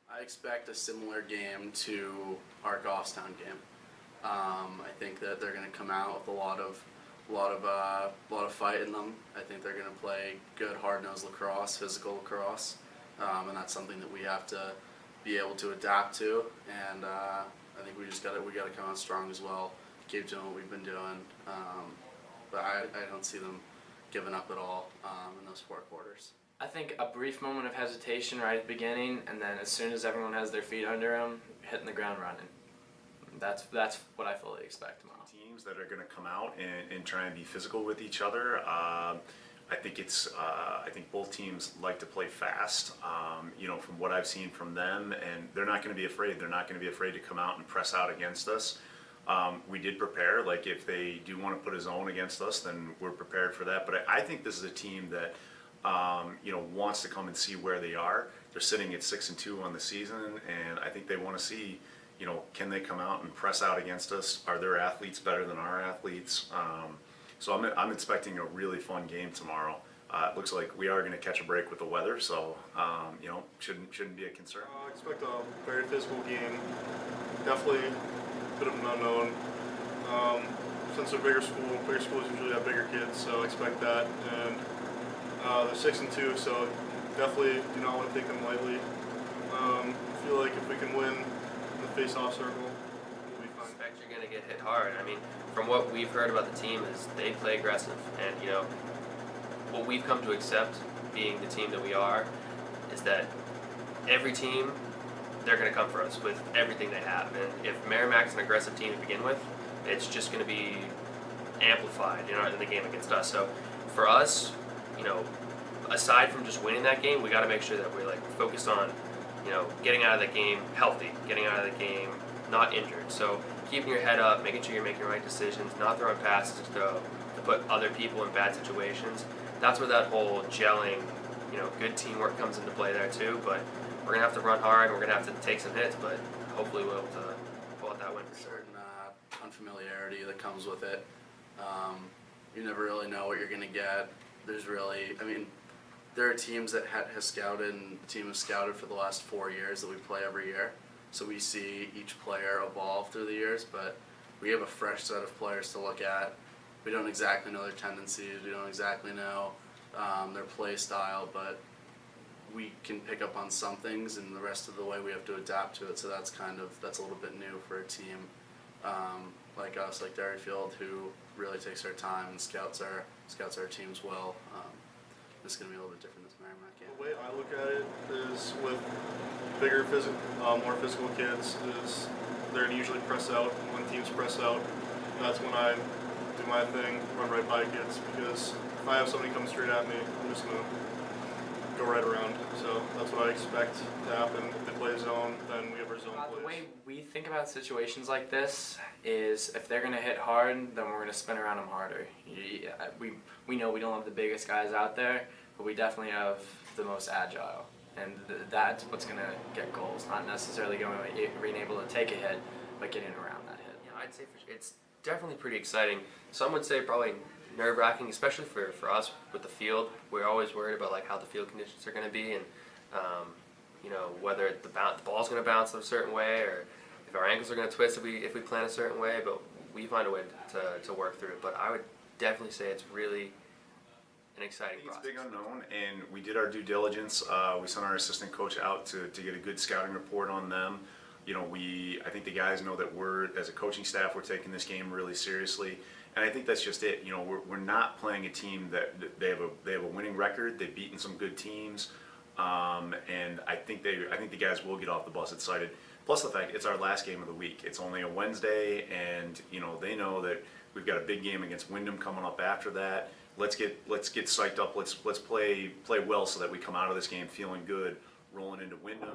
I expect a similar game to our Goffstown game. I think that they're going to come out with a lot of fight in them. I think they're going to play good, hard-nosed lacrosse, physical lacrosse, and that's something that we have to be able to adapt to. And I think we got to come out strong as well. Keep doing what we've been doing, but I don't see them giving up at all in those 4 quarters. I think a brief moment of hesitation right at the beginning, and then as soon as everyone has their feet under them, hitting the ground running. That's what I fully expect tomorrow. Teams that are going to come out and try and be physical with each other. I think both teams like to play fast. From what I've seen from them, and they're not going to be afraid. They're not going to be afraid to come out and press out against us. We did prepare. Like if they do want to put a zone against us, then we're prepared for that. But I think this is a team that wants to come and see where they are. They're sitting at 6-2 on the season, and I think they want to see, can they come out and press out against us? Are their athletes better than our athletes? So I'm expecting a really fun game tomorrow. It looks like we are going to catch a break with the weather, so shouldn't be a concern. I expect a very physical game. Definitely a bit of an unknown. Since they're bigger schools usually have bigger kids, so I expect that. And they're 6-2, so definitely do not want to take them lightly. I feel like if we can win in the face-off circle, we'll be fine. I expect you're going to get hit hard. I mean, from what we've heard about the team is they play aggressive, and what we've come to accept, being the team that we are, is that every team, they're going to come for us with everything they have. And if Merrimack's an aggressive team to begin with, it's just going to be amplified, in the game against us. So for us, aside from just winning that game, we got to make sure that we're focused on, getting out of the game healthy, getting out of the game not injured. So keeping your head up, making sure you're making the right decisions, not throwing passes to put other people in bad situations. That's where that whole gelling, good teamwork comes into play there too. But we're gonna have to run hard, and we're gonna have to take some hits, but hopefully we'll be able to pull out that win for sure. Certain unfamiliarity that comes with it. You never really know what you're gonna get. There are teams that have scouted, and the team has scouted for the last 4 years that we play every year. So we see each player evolve through the years, but we have a fresh set of players to look at. We don't exactly know their tendencies, we don't exactly know their play style, but we can pick up on some things, and the rest of the way we have to adapt to it. So that's a little bit new for a team like us, like Derryfield, who really takes our time and scouts our teams well. This is going to be a little bit different this Merrimack game. The way I look at it is with more physical kids, is they're going to usually press out. When teams press out, that's when I do my thing, run right by kids, because if I have somebody come straight at me, I'm just going to go right around. So that's what I expect to happen. If they play zone, then we have our zone plays. The way we think about situations like this is if they're going to hit hard, then we're going to spin around them harder. We know we don't have the biggest guys out there, but we definitely have the most agile. And that's what's going to get goals, not necessarily being able to take a hit, but getting around that hit. Yeah, I'd say it's definitely pretty exciting. Some would say probably nerve-wracking, especially for us with the field. We're always worried about how the field conditions are going to be, and whether the ball's going to bounce a certain way, or if our ankles are going to twist if we plan a certain way. But we find a way to work through it. But I would definitely say it's really an exciting process. It's a big unknown, and we did our due diligence. We sent our assistant coach out to get a good scouting report on them. I think the guys know that as a coaching staff, we're taking this game really seriously. And I think that's just it. We're not playing a team that they have a winning record. They've beaten some good teams, and I think the guys will get off the bus excited. Plus the fact it's our last game of the week. It's only a Wednesday, and they know that we've got a big game against Windham coming up after that. Let's get psyched up. Let's play well so that we come out of this game feeling good, rolling into Windham.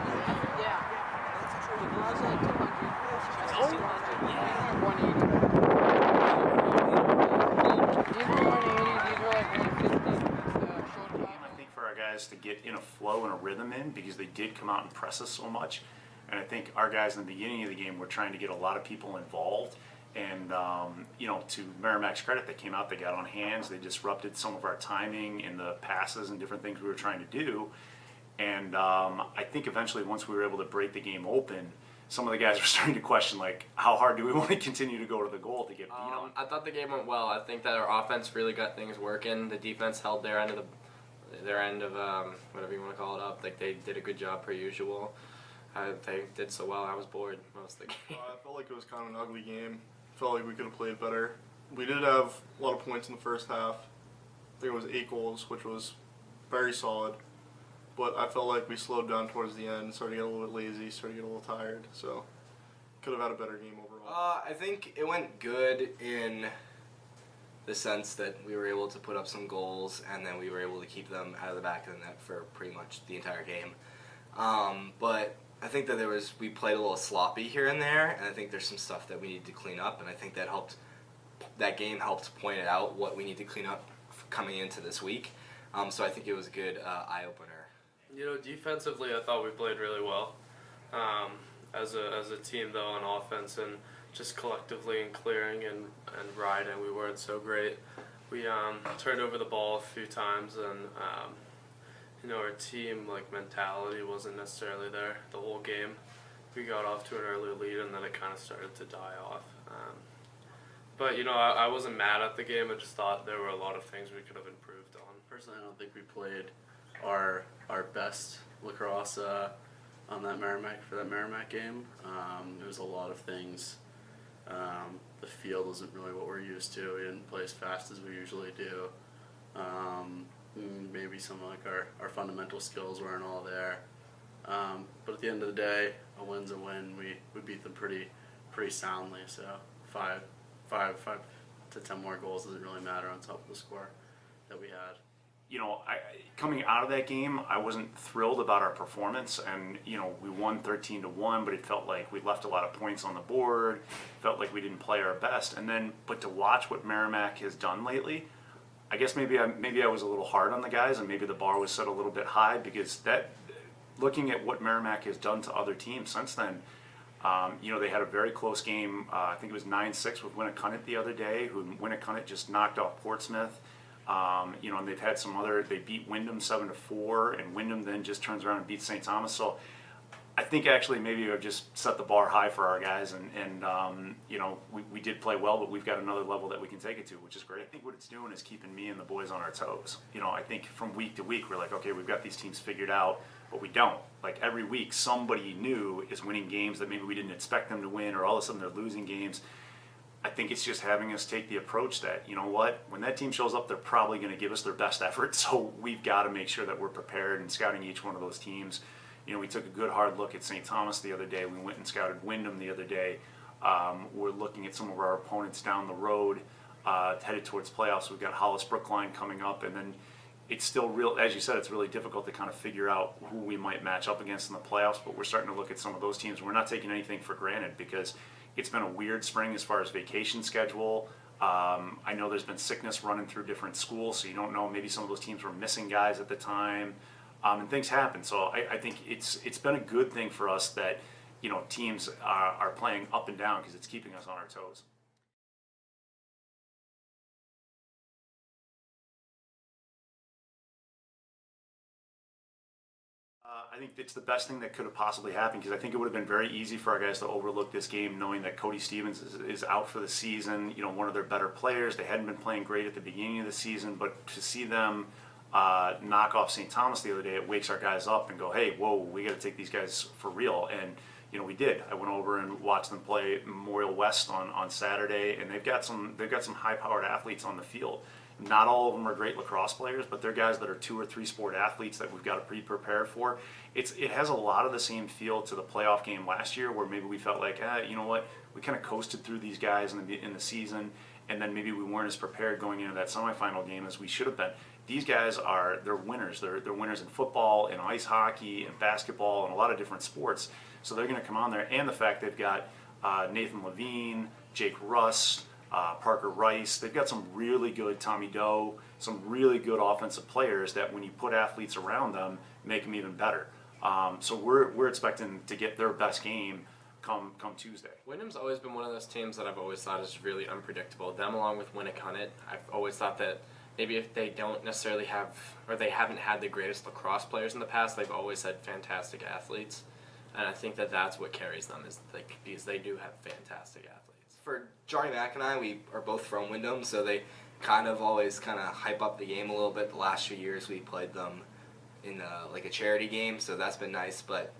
I think for our guys to get in a flow and a rhythm in, because they did come out and press us so much. And I think our guys in the beginning of the game were trying to get a lot of people involved. And, to Merrimack's credit, they came out, they got on hands, they disrupted some of our timing in the passes and different things we were trying to do. And I think eventually, once we were able to break the game open, some of the guys were starting to question, like, how hard do we want to continue to go to the goal to get beat on? I thought the game went well. I think that our offense really got things working. The defense held their end of whatever you want to call it up. Like, they did a good job per usual. They did so well. I was bored most of the game. I felt like it was kind of an ugly game. Felt like we could have played better. We did have a lot of points in the first half. I think it was 8 goals, which was very solid. But I felt like we slowed down towards the end, started to get a little bit lazy, started to get a little tired. So could have had a better game overall. I think it went good in the sense that we were able to put up some goals, and then we were able to keep them out of the back of the net for pretty much the entire game. But I think that we played a little sloppy here and there, and I think there's some stuff that we need to clean up, and I think that game helped point it out what we need to clean up coming into this week. So I think it was a good eye-opener. Defensively, I thought we played really well. As a team, though, on offense and just collectively in clearing and riding, we weren't so great. We turned over the ball a few times, and our team mentality wasn't necessarily there the whole game. We got off to an early lead, and then it kind of started to die off. But I wasn't mad at the game. I just thought there were a lot of things we could have improved on. Personally, I don't think we played our best lacrosse on that Merrimack game. There was a lot of things. The field wasn't really what we're used to. We didn't play as fast as we usually do. Maybe some of our fundamental skills weren't all there. But at the end of the day, a win's a win. We beat them pretty soundly. So 5 to 10 more goals doesn't really matter on top of the score that we had. Coming out of that game, I wasn't thrilled about our performance, and we won 13-1, but it felt like we left a lot of points on the board. Felt like we didn't play our best, but to watch what Merrimack has done lately, I guess maybe I was a little hard on the guys, and maybe the bar was set a little bit high, because looking at what Merrimack has done to other teams since then. They had a very close game. I think it was 9-6 with Winnacunnet the other day, who Winnacunnet just knocked off Portsmouth. And they've had they beat Windham 7-4, and Windham then just turns around and beats St. Thomas. So I think actually maybe I've just set the bar high for our guys, and we did play well, but we've got another level that we can take it to, which is great. I think what it's doing is keeping me and the boys on our toes. I think from week to week we're like, okay, we've got these teams figured out, but we don't. Like every week somebody new is winning games that maybe we didn't expect them to win, or all of a sudden they're losing games. I think it's just having us take the approach that, when that team shows up, they're probably going to give us their best effort. So we've got to make sure that we're prepared and scouting each one of those teams. We took a good hard look at St. Thomas the other day. We went and scouted Windham the other day. We're looking at some of our opponents down the road, headed towards playoffs. We've got Hollis Brookline coming up, and then it's still as you said, it's really difficult to kind of figure out who we might match up against in the playoffs, but we're starting to look at some of those teams. We're not taking anything for granted, because it's been a weird spring as far as vacation schedule. I know there's been sickness running through different schools, so you don't know, maybe some of those teams were missing guys at the time, and things happen. So I think it's been a good thing for us that teams are playing up and down, because it's keeping us on our toes. I think it's the best thing that could have possibly happened, because I think it would have been very easy for our guys to overlook this game, knowing that Cody Stevens is out for the season. One of their better players. They hadn't been playing great at the beginning of the season, but to see them knock off St. Thomas the other day, it wakes our guys up and go, hey, whoa, we got to take these guys for real. And we did. I went over and watched them play Memorial West on Saturday, and they've got some high-powered athletes on the field. Not all of them are great lacrosse players, but they're guys that are 2 or 3 sport athletes that we've got to be prepared for. It has a lot of the same feel to the playoff game last year, where maybe we felt like, you know what, we kind of coasted through these guys in the season, and then maybe we weren't as prepared going into that semifinal game as we should have been. these guys they're winners. They're winners in football, in ice hockey, in basketball, and a lot of different sports. So they're going to come on there, and the fact they've got Nathan Levine, Jake Rust, Parker Rice. They've got some really good Tommy Doe, some really good offensive players that when you put athletes around them, make them even better. So we're expecting to get their best game come Tuesday. Windham's always been one of those teams that I've always thought is really unpredictable. Them along with Winnicott, I've always thought that maybe if they don't necessarily have, or they haven't had the greatest lacrosse players in the past, they've always had fantastic athletes. And I think that that's what carries them, is because they do have fantastic athletes. For Johnny Mack and I, we are both from Windham, so they kind of always kind of hype up the game a little bit. The last few years we played them in like a charity game, so that's been nice. But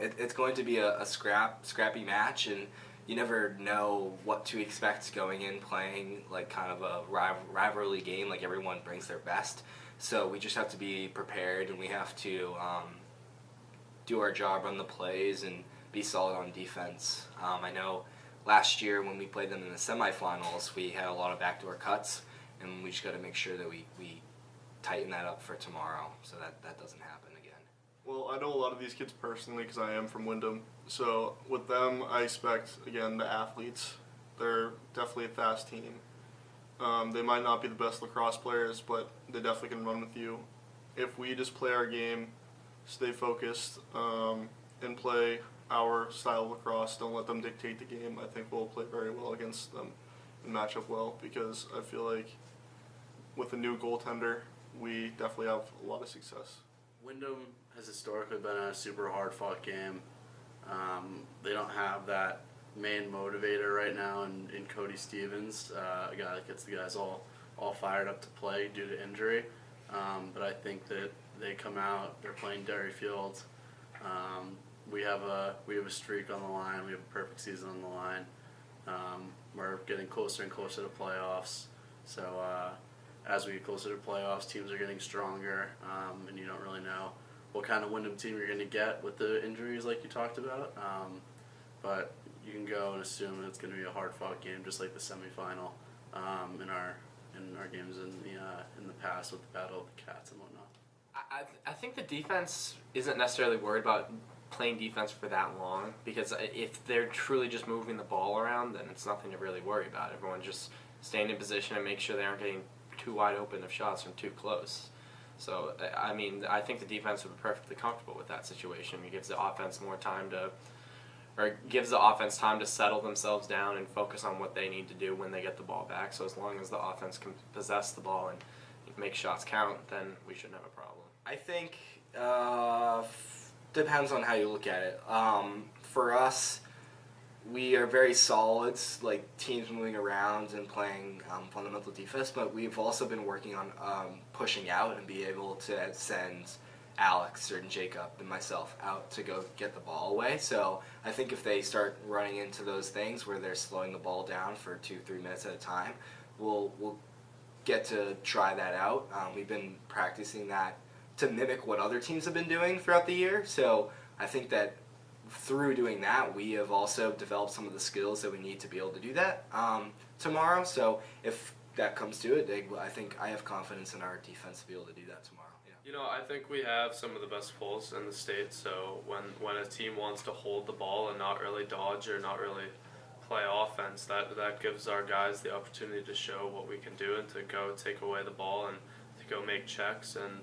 it's going to be a scrappy match, and you never know what to expect going in playing like kind of a rivalry game. Like everyone brings their best, so we just have to be prepared, and we have to do our job on the plays and be solid on defense. I know last year when we played them in the semifinals, we had a lot of backdoor cuts, and we just got to make sure that we tighten that up for tomorrow so that doesn't happen again. Well, I know a lot of these kids personally because I am from Windham. So with them, I expect, again, the athletes. They're definitely a fast team. They might not be the best lacrosse players, but they definitely can run with you. If we just play our game, stay focused, and play our style of lacrosse, don't let them dictate the game, I think we'll play very well against them and match up well, because I feel like with a new goaltender, we definitely have a lot of success. Windham has historically been a super hard-fought game. They don't have that main motivator right now in Cody Stevens, a guy that gets the guys all fired up to play due to injury. But I think that they come out, they're playing Derryfield. We have a streak on the line. We have a perfect season on the line. We're getting closer and closer to playoffs. So as we get closer to playoffs, teams are getting stronger, and you don't really know what kind of Windham team you're going to get with the injuries like you talked about. But you can go and assume it's going to be a hard-fought game, just like the semifinal in our games in the past with the Battle of the Cats and whatnot. I think the defense isn't necessarily worried about playing defense for that long, because if they're truly just moving the ball around, then it's nothing to really worry about. Everyone just staying in position and make sure they aren't getting too wide open of shots from too close. So, I mean, I think the defense would be perfectly comfortable with that situation. It gives the offense more time gives the offense time to settle themselves down and focus on what they need to do when they get the ball back. So as long as the offense can possess the ball and make shots count, then we shouldn't have a problem. I think depends on how you look at it. For us, we are very solid, like teams moving around and playing fundamental defense, but we've also been working on pushing out and be able to send Alex or Jacob and myself out to go get the ball away. So I think if they start running into those things where they're slowing the ball down for 2-3 minutes at a time, we'll get to try that out. We've been practicing that to mimic what other teams have been doing throughout the year. So I think that through doing that, we have also developed some of the skills that we need to be able to do that tomorrow. So if that comes to it, I think I have confidence in our defense to be able to do that tomorrow. Yeah. You know, I think we have some of the best pulls in the state, so when a team wants to hold the ball and not really dodge or not really play offense, that gives our guys the opportunity to show what we can do and to go take away the ball and to go make checks and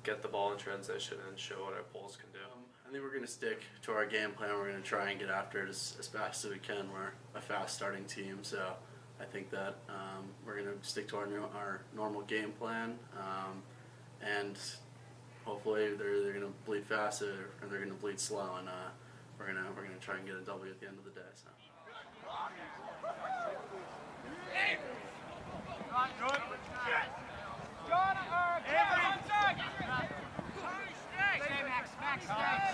get the ball in transition and show what our pulls can do. I think we're going to stick to our game plan. We're going to try and get after it as fast as we can. We're a fast starting team, so I think that we're going to stick to our normal game plan, and hopefully they're either going to bleed fast or they're going to bleed slow, and we're going to try and get a W at the end of the day. So. Max, stay.